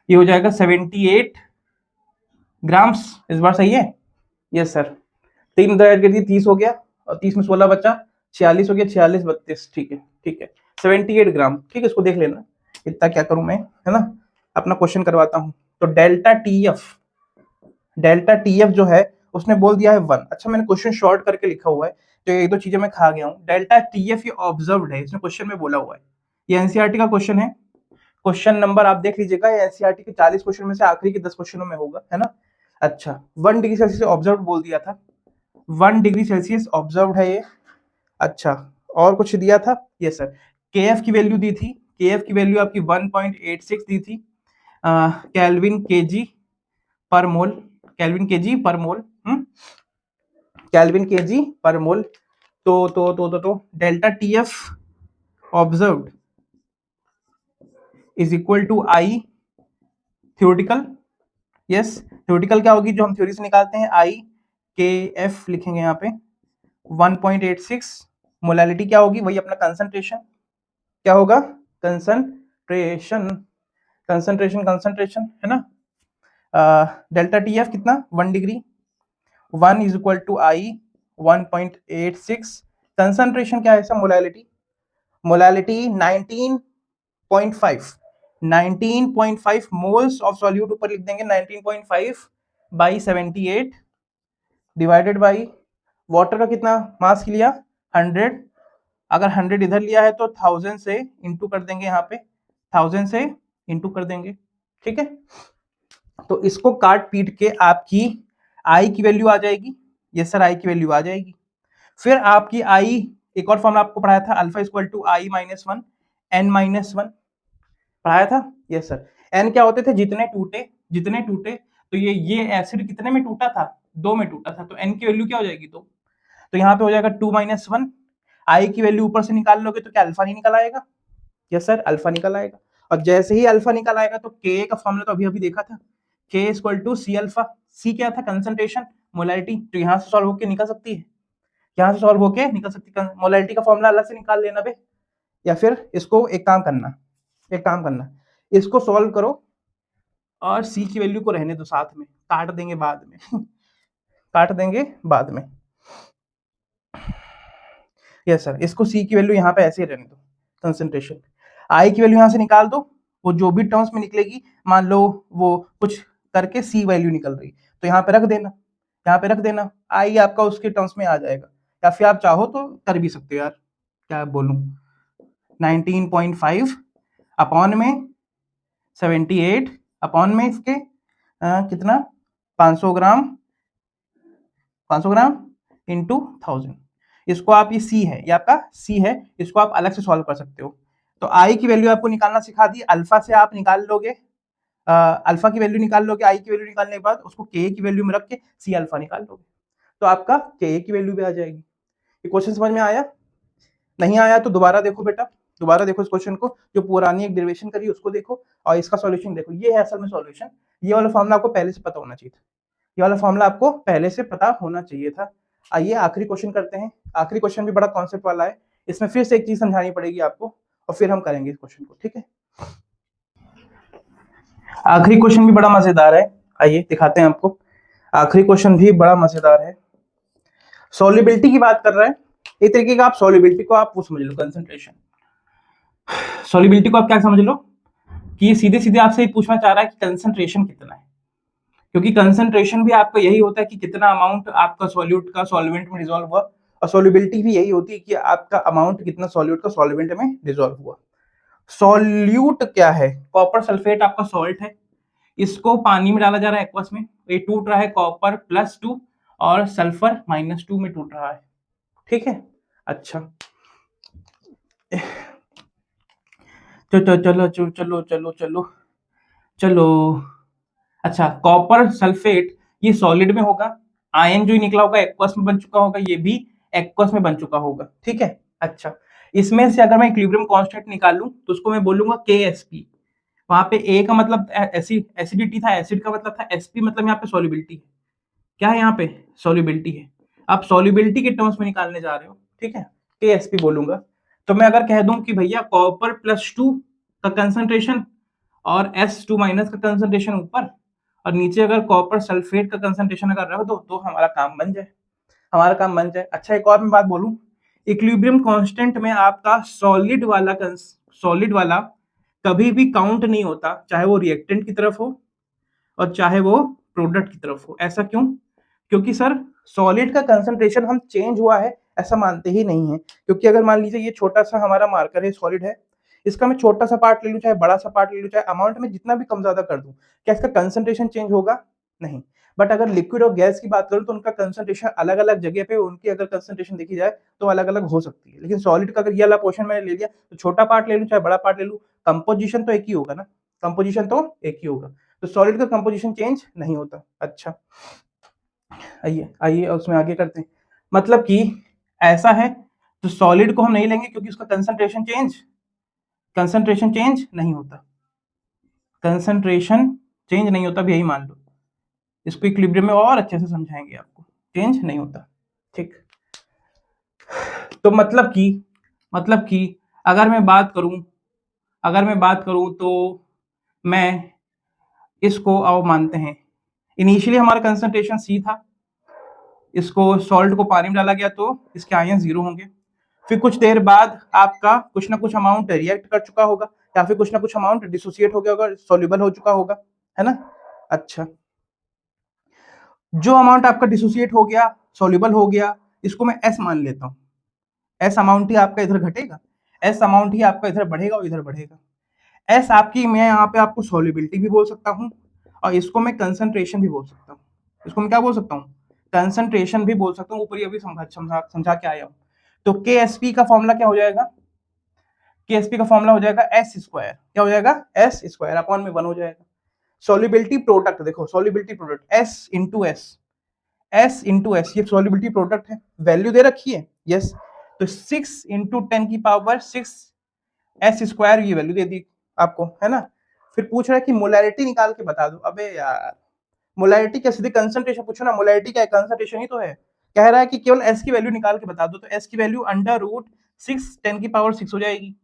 ये हो जाएगा 78 ग्राम्स, इस बार सही है, यस सर। 3 इधर ऐड कर दिए 30 हो गया, और 30 में 16 बचा 46 हो गया, 46 32, ठीक है ठीक है 78 ग्राम, ठीक है, इसको देख लेना, इतना क्या करूं मैं, है ना, अपना क्वेश्चन करवाता हूं। तो डेल्टा टीएफ जो है उसने बोल दिया है 1, अच्छा मैंने क्वेश्चन शॉर्ट करके लिखा हुआ है तो एक दो चीजें मैं खा गया हूँ। डेल्टा टीएफ ये ऑब्जर्व्ड है, इसने क्वेश्चन में बोला हुआ है, ये एनसीईआरटी का क्वेश्चन है, क्वेश्चन नंबर आप देख लीजिएगा, एनसीईआरटी के 40 क्वेश्चन में से आखिरी के 10 क्वेश्चनों में होगा, है ना। अच्छा 1 डिग्री सेल्सियस ऑब्जर्व्ड बोल दिया था, 1 डिग्री सेल्सियस ऑब्जर्व्ड है ये, अच्छा और कुछ दिया था, यस सर, केएफ की वैल्यू दी थी, केएफ की वैल्यू आपकी 1.86 दी थी, केल्विन केजी पर मोल, केल्विन केजी पर मोल, केल्विन केजी पर मोल। तो delta TF observed is equal to i theoretical, yes theoretical क्या होगी जो हम थ्योरी से निकालते हैं, आई के एफ लिखेंगे यहाँ पे 1.86, मोलालिटी क्या होगी, वही अपना कंसंट्रेशन, क्या होगा कंसंट्रेशन, कंसंट्रेशन है ना। डेल्टा टी एफ कितना 1 degree, 1 is equal to i 1.86। Concentration क्या है sir? Molality 19.5 moles of solute, ऊपर लिख देंगे 19.5 बाई 78 डिवाइडेड बाई वाटर का कितना मास लिया 100। अगर 100 इधर लिया है तो 1000 से इंटू कर देंगे, यहाँ पे 1000 से इंटू कर देंगे, ठीक है। तो इसको काट पीट के आपकी आई की वैल्यू आ जाएगी। यस सर, आई की वैल्यू आ जाएगी। फिर आपकी आई, एक और फॉर्मूला आपको पढ़ाया था, alpha equal to i minus one n minus one, पढ़ाया था। यस सर, एन क्या होते थे? जितने टूटे। तो ये एसिड कितने में टूटा था? 2 में टूटा था, तो एन की वैल्यू क्या हो जाएगी? तो यहाँ पे हो जाएगा 2 माइनस 1। आई की वैल्यू ऊपर से निकाल लोगे तो क्या अल्फा नहीं निकल आएगा? यस सर, अल्फा निकल आएगा। और जैसे ही अल्फा निकल आएगा तो के का फॉर्मूला तो अभी देखा था, के इक्वल टू सी अल्फा। सी क्या था? Concentration, molality. तो यहाँ से सॉल्व होके निकल सकती है, यहाँ से सॉल्व होके निकल सकती है। मोलैलिटी का फॉर्मूला अलग से निकाल लेना बे, या फिर इसको एक काम करना, इसको सॉल्व करो और सी की वैल्यू को रहने दो साथ में, काट देंगे बाद में काट देंगे बाद में। यस सर, इसको सी की वैल्यू यहाँ पे ऐसे ही रहने दो, कंसंट्रेशन। आई की वैल्यू यहाँ से निकाल दो, वो जो भी टर्म्स में निकलेगी, मान लो वो कुछ करके सी वैल्यू निकल रही, तो यहाँ पे रख देना, आई आपका उसके टर्म्स में आ जाएगा। या फिर आप चाहो तो कर भी सकते हो यार, क्या बोलूं, 19.5 अपॉन में 78 अपॉन में इसके कितना 500 ग्राम इंटू 1000। इसको आप, ये सी है, ये आपका सी है, इसको आप अलग से सॉल्व कर सकते हो। तो आई की वैल्यू आपको निकालना सिखा दी, अल्फा से आप निकाल लोगे, अल्फा की वैल्यू निकाल लोगे, आई की वैल्यू निकालने के बाद उसको के की वैल्यू में रख के सी अल्फा निकाल लोगे, तो आपका के की वैल्यू भी आ जाएगी। ये क्वेश्चन समझ में आया? नहीं आया तो दोबारा देखो बेटा, दोबारा देखो इस क्वेश्चन को, जो पुरानी एक डेरिवेशन करी उसको देखो और इसका सॉल्यूशन देखो। ये है असल में सॉल्यूशन। ये वाला फॉर्मूला आपको पहले से पता होना चाहिए था, ये वाला फॉर्मूला आपको पहले से पता होना चाहिए था। आइए आखिरी क्वेश्चन करते हैं। आखिरी क्वेश्चन भी बड़ा कॉन्सेप्ट वाला है, इसमें फिर से एक चीज समझानी पड़ेगी आपको और फिर हम करेंगे इस क्वेश्चन को, ठीक है। आखिरी क्वेश्चन भी बड़ा मजेदार है, आइए दिखाते हैं आपको। आखिरी क्वेश्चन भी बड़ा मजेदार है, सॉल्युबिलिटी की बात कर रहा है। एक तरीके का आप सॉल्युबिलिटी को आप वो समझ लो, कंसंट्रेशन। सॉल्युबिलिटी को आप क्या समझ लो कि ये सीधे सीधे आपसे पूछना चाह रहा है कि कंसंट्रेशन कितना है, क्योंकि कंसंट्रेशन भी आपका यही होता है कि कितना अमाउंट आपका सॉल्यूट का सॉल्वेंट में डिसॉल्व हुआ, और सॉल्युबिलिटी भी यही होती है कि आपका अमाउंट कितना सॉल्यूट का सॉल्वेंट में डिसॉल्व हुआ। सॉल्यूट क्या है? कॉपर सल्फेट आपका सॉल्ट है, इसको पानी में डाला जा रहा है एक्वस में, ये टूट रहा है कॉपर +2 और सल्फर -2 में टूट रहा है, ठीक है। अच्छा चलो चलो चलो चलो चलो चलो चलो, अच्छा कॉपर सल्फेट ये सॉलिड में होगा, आयन जो निकला होगा एक्वस में बन चुका होगा, ये भी एक्वस में बन चुका होगा, ठीक है। अच्छा, इसमें से अगर मैं इक्विलिब्रियम कांस्टेंट निकालूं तो उसको मैं बोलूंगा KSP। वहां पे ए का मतलब एसिडिटी था, एसिड का मतलब था, एसपी मतलब यहाँ पे सॉल्युबिलिटी है। क्या है यहाँ पे? सॉल्युबिलिटी है। आप सॉल्युबिलिटी के टर्म्स में निकालने जा रहे हो, ठीक है, KSP बोलूंगा। तो मैं अगर कह दूं कि भैया कॉपर +2 का कंसंट्रेशन और S2 माइनस का कंसंट्रेशन ऊपर और नीचे अगर कॉपर सल्फेट का कंसंट्रेशन अगर रख दो तो हमारा काम बन जाए, अच्छा एक और मैं बात बोलूं, इक्विलिब्रियम कांस्टेंट में आपका सॉलिड वाला कभी भी काउंट नहीं होता, चाहे वो रिएक्टेंट की तरफ हो और चाहे वो प्रोडक्ट की तरफ हो। ऐसा क्यों? क्योंकि सर सॉलिड का कंसंट्रेशन हम चेंज हुआ है ऐसा मानते ही नहीं है, क्योंकि अगर मान लीजिए ये छोटा सा हमारा मार्कर है, सॉलिड है, इसका मैं छोटा सा पार्ट ले लूं चाहे बड़ा सा पार्ट ले लूं, चाहे अमाउंट में जितना भी कम ज्यादा कर दूं, क्या इसका कंसंट्रेशन चेंज होगा? नहीं। बट अगर लिक्विड और गैस की बात करूं तो उनका कंसंट्रेशन अलग अलग जगह पे, उनकी अगर कंसंट्रेशन देखी जाए तो अलग अलग हो सकती है, लेकिन सॉलिड का अगर ये वाला पोर्शन मैंने ले लिया तो छोटा पार्ट ले लूं चाहे बड़ा पार्ट ले लूं, कंपोजिशन तो एक ही होगा ना, कंपोजिशन तो एक ही होगा, तो सॉलिड का कंपोजिशन चेंज नहीं होता। अच्छा आइए आइए उसमें आगे करते हैं, मतलब कि ऐसा है, तो सॉलिड को हम नहीं लेंगे क्योंकि उसका कंसंट्रेशन चेंज नहीं होता, कंसंट्रेशन चेंज नहीं होता, भी यही मान लो। इसको इक्विलिब्रियम में और अच्छे से समझाएंगे आपको, चेंज नहीं होता, ठीक। तो मतलब कि अगर मैं बात करूं तो मैं इसको अब मानते हैं, इनिशियली हमारा कंसंट्रेशन C था, इसको सॉल्ट को पानी में डाला गया तो इसके आयन 0 होंगे। फिर कुछ देर बाद आपका कुछ ना कुछ अमाउंट रिएक्ट कर चुका होगा या फिर कुछ ना कुछ अमाउंट डिसोसिएट हो गया होगा, सॉल्युबल हो चुका होगा, है ना। अच्छा, जो अमाउंट आपका डिसोसिएट हो गया, सॉल्युबल हो गया, इसको मैं एस मान लेता हूँ। एस अमाउंट ही आपका इधर घटेगा, एस अमाउंट ही आपका इधर बढ़ेगा और इधर बढ़ेगा। एस आपकी, मैं यहाँ पे आपको सॉल्युबिलिटी भी बोल सकता हूँ और इसको मैं कंसंट्रेशन भी बोल सकता हूँ। इसको मैं क्या बोल सकता हूँ? कंसंट्रेशन भी बोल सकता हूँ। ऊपर अभी समझा के आया हूँ। तो KSP का फॉर्मूला क्या हो जाएगा? KSP का फॉर्मूला हो जाएगा एस स्क्वायर। क्या हो जाएगा? एस स्क्वायर अपॉन में 1 हो जाएगा। सॉल्युबिलिटी प्रोडक्ट देखो, solubility product S into S, S into S, ये सॉल्युबिलिटी प्रोडक्ट है, वैल्यू दे रखी है, यस। तो 6 इंटू 10 की पावर 6 एस स्क्वायर, ये वैल्यू दे दी आपको, है ना। फिर पूछ रहा है कि मोलैरिटी निकाल के बता दो। अबे यार, मोलैरिटी क्या, सीधे कंसंट्रेशन पूछो ना, मोलैरिटी क्या है? कंसंट्रेशन ही तो है। कह रहा है कि केवल एस की वैल्यू निकाल के बता दो, तो एस की वैल्यू √6 10 की पावर 6 हो जाएगी।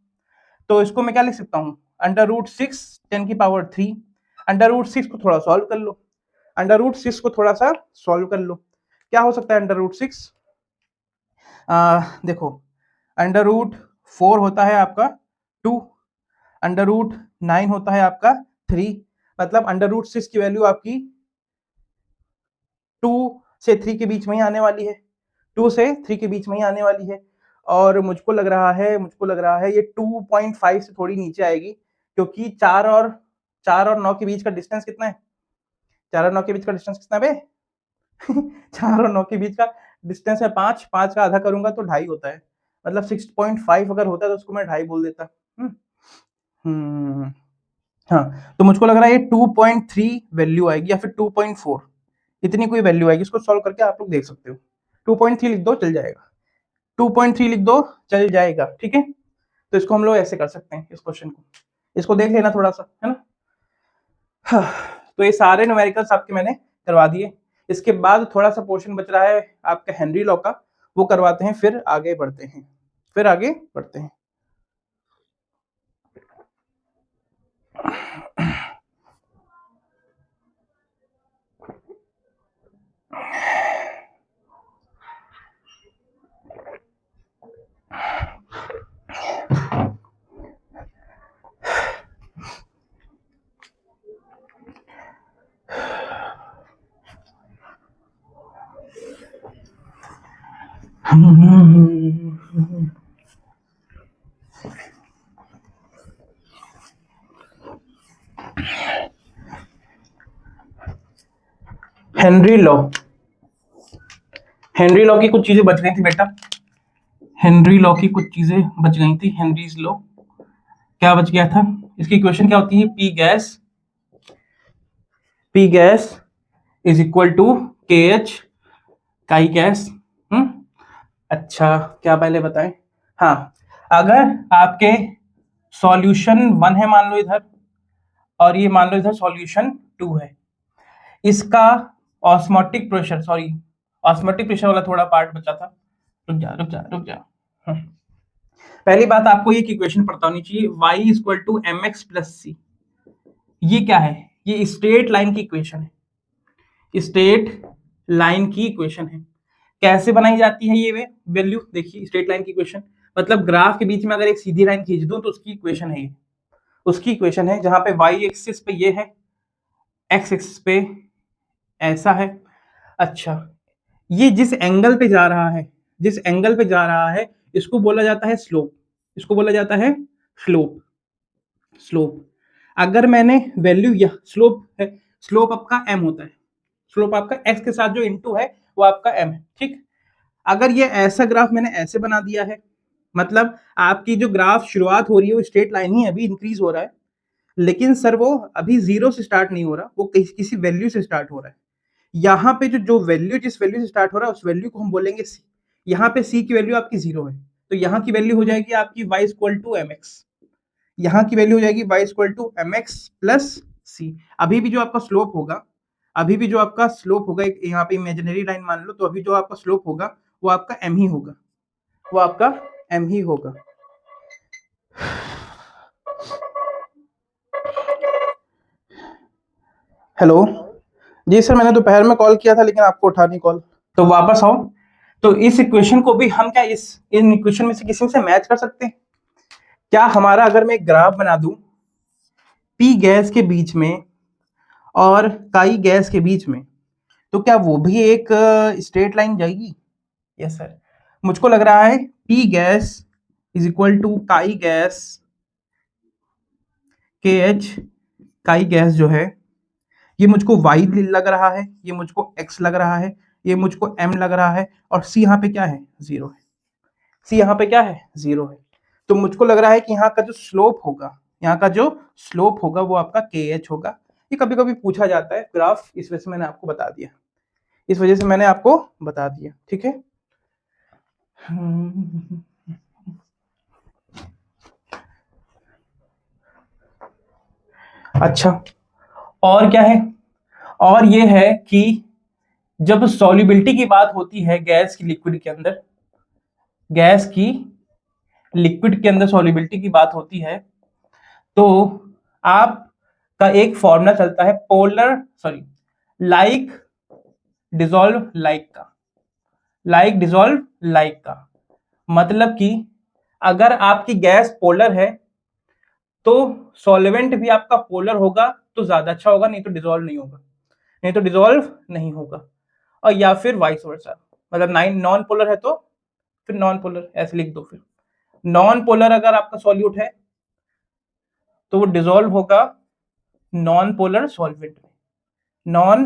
तो इसको मैं क्या लिख सकता हूँ? √6 10 की पावर 3। √6 को थोड़ा सॉल्व कर लो, √6 को थोड़ा सा सॉल्व कर लो, क्या हो सकता है √6? देखो, √4 होता है आपका 2, √9 होता है आपका 3, मतलब √6 की वैल्यू आपकी 2 से 3 के बीच में ही आने वाली है, 2 से 3 के बीच में ही आने वाली है। और मुझको लग रहा है ये 2.5 से थोड़ी नीचे आएगी, क्योंकि 4 और 9 के बीच का डिस्टेंस कितना है? 4 और 9 के बीच का डिस्टेंस कितना है बे? 4 और 9 के बीच का डिस्टेंस है 5, 5 का आधा करूंगा तो 2.5 होता है, मतलब 6.5 अगर होता है तो उसको मैं 2.5 बोल देता। हाँ, तो मुझको लग रहा है ये 2.3 वैल्यू आएगी या फिर 2.4, इतनी कोई वैल्यू आएगी। इसको सॉल्व करके आप लोग देख सकते हो। 2.3 लिख दो, चल जाएगा। 2.3 लिख दो, चल जाएगा, ठीक है। तो इसको हम लोग ऐसे कर सकते हैं, इस क्वेश्चन को, इसको देख लेना थोड़ा सा, है ना। हाँ, तो ये सारे न्यूमेरिकल्स आपके मैंने करवा दिए। इसके बाद थोड़ा सा पोर्शन बच रहा है आपका हेनरी लॉ का, वो करवाते हैं, फिर आगे बढ़ते हैं। हेनरी लॉ की कुछ चीजें बच गई थी बेटा, हेनरी लॉ की कुछ चीजें बच गई थी। हेनरीज लॉ क्या बच गया था? इसकी इक्वेशन क्या होती है? P gas is equal to KH chi gas. अच्छा, क्या पहले बताएं? हाँ, अगर आपके सॉल्यूशन 1 है मान लो इधर, और ये मान लो इधर सॉल्यूशन 2 है, इसका ऑस्मोटिक प्रेशर वाला थोड़ा पार्ट बचा था। रुक जा। पहली बात, आपको ये इक्वेशन पता होनी चाहिए, y = mx + c। ये क्या है? ये स्ट्रेट लाइन की इक्वेशन है, स्ट्रेट लाइन की इक्वेशन है। कैसे बनाई जाती है ये वैल्यू? देखिए, स्ट्रेट लाइन की इक्वेशन मतलब ग्राफ के बीच में अगर एक सीधी लाइन खींच दूं तो उसकी इक्वेशन है ये, उसकी इक्वेशन है, जहां पे y एक्सिस पे ये है, x एक्सिस पे ऐसा है। अच्छा, ये जिस एंगल पे जा रहा है इसको बोला जाता है स्लोप, स्लोप। अगर मैंने वैल्यू, यह स्लोप है, स्लोप आपका m होता है, स्लोप आपका x के साथ जो इनटू है वो आपका m है, ठीक। अगर ये ऐसा ग्राफ मैंने ऐसे बना दिया है, मतलब आपकी जो ग्राफ शुरुआत हो रही है वो स्ट्रेट लाइन ही अभी इंक्रीज हो रहा है, लेकिन सर वो अभी 0 से स्टार्ट नहीं हो रहा, वो किसी वैल्यू से स्टार्ट हो रहा है। यहाँ पे जो वैल्यू, जिस वैल्यू से स्टार्ट हो रहा है उस वैल्यू को हम बोलेंगे c। यहाँ पे c की वैल्यू आपकी 0 है, तो यहाँ की वैल्यू हो जाएगी आपकी y = mx, यहाँ की वैल्यू हो जाएगी y = mx + c। अभी भी जो आपका स्लोप होगा, एक यहाँ पे इमेजिनरी लाइन मान लो, तो अभी जो आपका स्लोप होगा वो आपका m ही होगा, हेलो जी सर, मैंने दोपहर में कॉल किया था लेकिन आपको उठा नहीं कॉल। तो वापस आओ, तो इस इक्वेशन को भी हम क्या इन इक्वेशन में से किसी से मैच कर सकते हैं क्या? हमारा अगर मैं एक ग्राफ बना दूं पी गैस के बीच में और काई गैस के बीच में, तो क्या वो भी एक स्ट्रेट लाइन जाएगी? यस सर, मुझको लग रहा है P gas is equal to chi gas K H, chi gas जो है ये मुझको y लग रहा है, ये मुझको x लग रहा है, ये मुझको m लग रहा है, और c यहाँ पे क्या है? 0 है। c यहाँ पे क्या है? 0 है। तो मुझको लग रहा है कि यहाँ का जो स्लोप होगा, यहाँ का जो स्लोप होगा वो आपका kh होगा। ये कभी कभी पूछा जाता है ग्राफ, इस वजह से मैंने आपको बता दिया, इस वजह से मैंने आपको बता दिया, ठीक है। अच्छा, और क्या है? और ये है कि जब सॉल्युबिलिटी की बात होती है गैस की लिक्विड के अंदर, गैस की लिक्विड के अंदर सॉल्युबिलिटी की बात होती है, तो आपका एक फॉर्मूला चलता है लाइक डिसॉल्व लाइक का, लाइक डिसॉल्व लाइक का मतलब कि अगर आपकी गैस पोलर है तो सॉल्वेंट भी आपका पोलर होगा तो ज्यादा अच्छा होगा, नहीं तो डिसॉल्व नहीं होगा, नहीं तो डिसॉल्व नहीं होगा। और या फिर वाइस वर्सा, मतलब नॉन पोलर है तो फिर नॉन पोलर ऐसे लिख दो। फिर नॉन पोलर अगर आपका सॉल्यूट है तो वो डिसॉल्व होगा नॉन पोलर सॉल्वेंट में, नॉन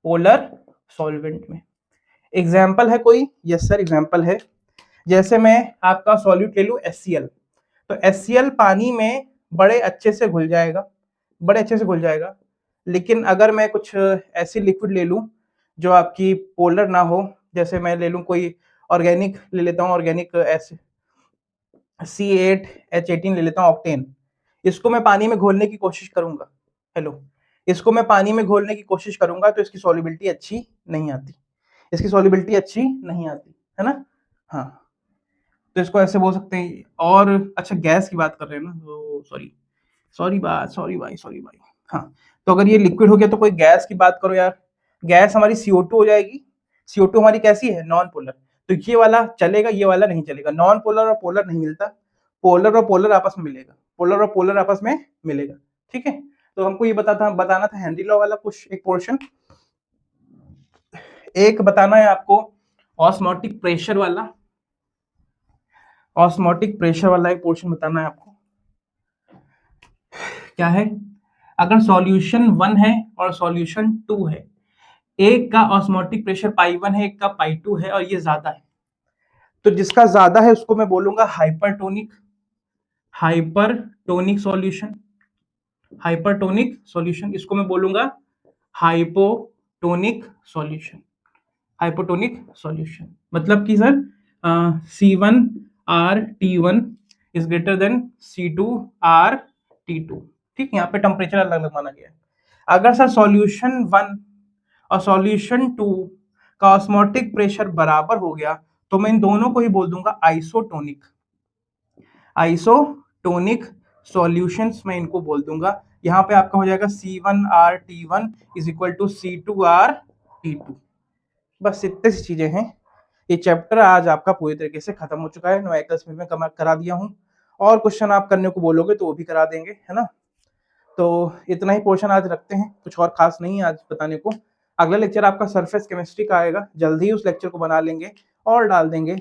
पोलर सॉल्वेंट में। एग्जाम्पल है कोई? यस सर, एग्जाम्पल है। जैसे मैं आपका सॉल्यूट ले लूं HCl, तो HCl पानी में बड़े अच्छे से घुल जाएगा, बड़े अच्छे से घुल जाएगा। लेकिन अगर मैं कुछ ऐसी लिक्विड ले लूं जो आपकी पोलर ना हो, जैसे मैं ले लूं कोई ऑर्गेनिक ले लेता हूं, ऑर्गेनिक C8H18 ले लेता हूं, ऑक्टेन, इसको मैं पानी में घोलने की कोशिश करूंगा, हेलो, इसको मैं पानी में घोलने की कोशिश करूंगा तो इसकी सॉल्युबिलिटी अच्छी नहीं आती, इसकी सॉल्युबिलिटी अच्छी नहीं आती है ना। हाँ, तो इसको ऐसे बोल सकते हैं। और अच्छा, गैस की बात कर रहे हैं ना, तो सॉरी भाई। हाँ, तो अगर ये लिक्विड हो गया तो कोई गैस की बात करो यार, गैस हमारी CO2 हो जाएगी। CO2 हमारी कैसी है? Non polar. तो ये वाला चलेगा, ये वाला नहीं चलेगा। नॉन पोलर और पोलर नहीं मिलता, पोलर और पोलर आपस में मिलेगा, पोलर और पोलर आपस में मिलेगा, ठीक है। तो हमको ये बताना था हेनरी लॉ वाला कुछ एक पोर्शन, एक बताना है आपको ऑस्मोटिक प्रेशर वाला, ऑस्मोटिक प्रेशर वाला एक पोर्शन बताना है आपको। क्या है? अगर सॉल्यूशन 1 है और सॉल्यूशन 2 है, एक का ऑस्मोटिक प्रेशर π1 है, एक का π2 है, और ये ज्यादा है, तो जिसका ज्यादा है उसको मैं बोलूंगा hypertonic, hypertonic solution, hypertonic solution, इसको मैं बोलूंगा हाइपोटोनिक सॉल्यूशन, हाइपोटोनिक सॉल्यूशन। मतलब कि sir C1R(T1) is greater than C2R(T2), ठीक, यहाँ पे टेम्परेचर अलग अलग माना गया है। अगर सर सॉल्यूशन 1 और सॉल्यूशन 2 का ऑस्मोटिक प्रेशर बराबर हो गया तो मैं इन दोनों को ही बोल दूंगा आइसोटोनिक, आइसोटोनिक सॉल्यूशंस मैं इनको बोल दूंगा। यहाँ पे आपका हो जाएगा C1R(T1) is equal to C2R(T2). बस इतनी सी चीजें हैं। ये चैप्टर आज आपका पूरी तरीके से खत्म हो चुका है, 9 क्लास में मैं करा दिया हूँ, और क्वेश्चन आप करने को बोलोगे तो वो भी करा देंगे, है ना। तो इतना ही पोर्शन आज रखते हैं, कुछ और खास नहीं है आज बताने को। अगला लेक्चर आपका सरफेस केमिस्ट्री का आएगा, जल्दी ही उस लेक्चर को बना लेंगे और डाल देंगे।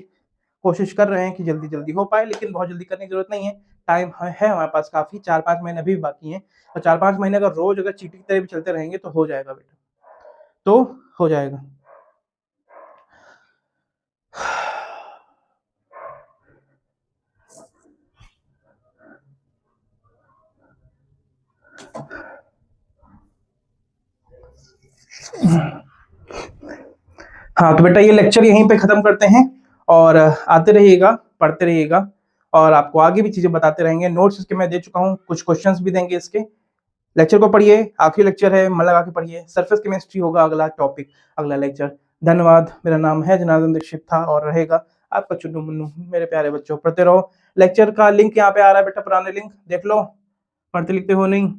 कोशिश कर रहे हैं कि जल्दी जल्दी हो पाए, लेकिन बहुत जल्दी करने की जरूरत नहीं है, टाइम है हमारे पास काफी, 4-5 महीने अभी भी बाकी हैं, और 4-5 महीने अगर रोज अगर चीटी की तरह भी चलते रहेंगे तो हो जाएगा बेटा, तो हो जाएगा। हाँ, तो बेटा ये लेक्चर यहीं पे खत्म करते हैं, और आते रहिएगा, पढ़ते रहिएगा, और आपको आगे भी चीजें बताते रहेंगे। नोट्स इसके मैं दे चुका हूँ, कुछ क्वेश्चंस भी देंगे इसके। लेक्चर को पढ़िए, आखिरी लेक्चर है, मन लगा के पढ़िए। सरफेस केमिस्ट्री होगा अगला टॉपिक, अगला लेक्चर। धन्यवाद। मेरा नाम है जनार्दन दीक्षित था और रहेगा आपका चुन्नू मुन्नू। मेरे प्यारे बच्चों, पढ़ते रहो। लेक्चर का लिंक यहाँ पे आ रहा है बेटा, पुराने लिंक देख लो, पढ़ते लिखते हो नहीं।